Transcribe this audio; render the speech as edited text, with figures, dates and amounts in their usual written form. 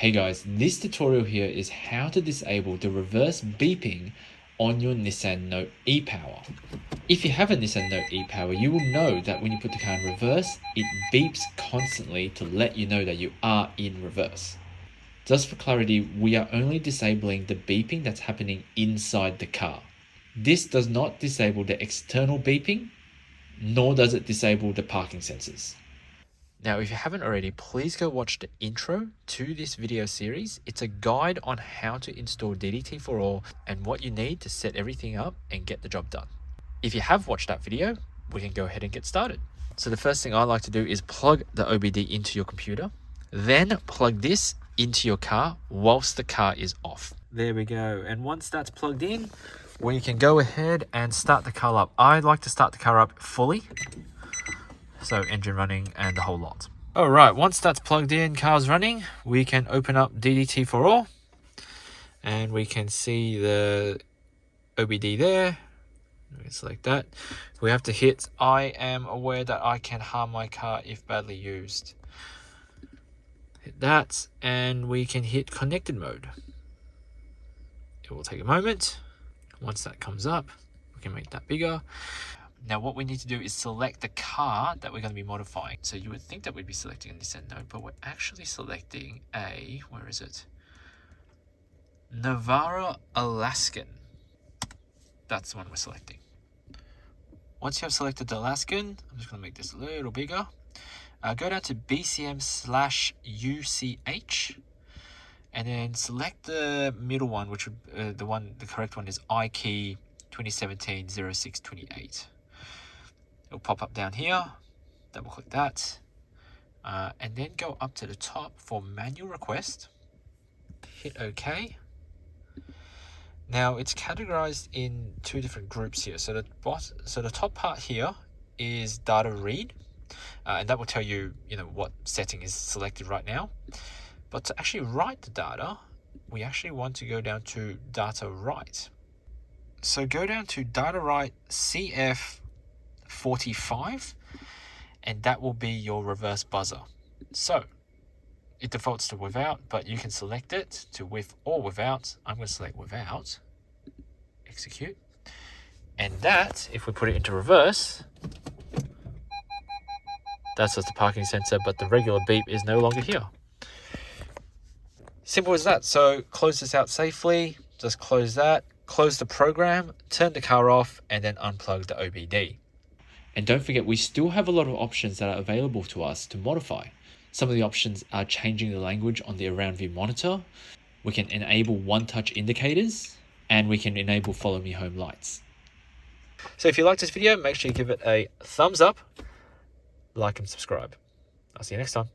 Hey guys, this tutorial here is how to disable the reverse beeping on your Nissan Note e-Power. If you have a Nissan Note e-Power, you will know that when you put the car in reverse, it beeps constantly to let you know that you are in reverse. Just for clarity, we are only disabling the beeping that's happening inside the car. This does not disable the external beeping, nor does it disable the parking sensors. Now, if you haven't already, please go watch the intro to this video series. It's a guide on how to install DDT for all and what you need to set everything up and get the job done. If you have watched that video, we can go ahead and get started. So the first thing I like to do is plug the OBD into your computer, then plug this into your car whilst the car is off. There we go. And once that's plugged in, we can go ahead and start the car up. I like to start the car up fully. So engine running and the whole lot. All right, once that's plugged in, car's running, we can open up DDT for all and we can see the OBD there. It's like that. We have to hit I am aware that I can harm my car if badly used. Hit that and we can hit connected mode. It will take a moment. Once that comes up, we can make that bigger. Now what we need to do is select the car that we're going to be modifying. So you would think that we'd be selecting a Nissan Note, but we're actually selecting a, where is it? Navara Alaskan. That's the one we're selecting. Once you have selected the Alaskan, I'm just going to make this a little bigger. Go down to BCM/UCH and then select the middle one, which would, the correct one is iKey 2017-0628. It'll pop up down here, double click that, and then go up to the top for manual request, hit OK. Now it's categorized in two different groups here. So the top part here is data read, and that will tell you, what setting is selected right now. But to actually write the data, we actually want to go down to data write. So go down to data write CF45, and that will be your reverse buzzer. So it defaults to without, but you can select it to with or without. I'm going to select without, execute, and that, if we put it into reverse, that's just the parking sensor, but the regular beep is no longer here. Simple as that. So close this out safely, just close that, close the program, turn the car off, and then unplug the OBD. And don't forget, we still have a lot of options that are available to us to modify. Some of the options are changing the language on the around view monitor. We can enable one-touch indicators, and we can enable follow me home lights. So if you like this video, make sure you give it a thumbs up, like and subscribe. I'll see you next time.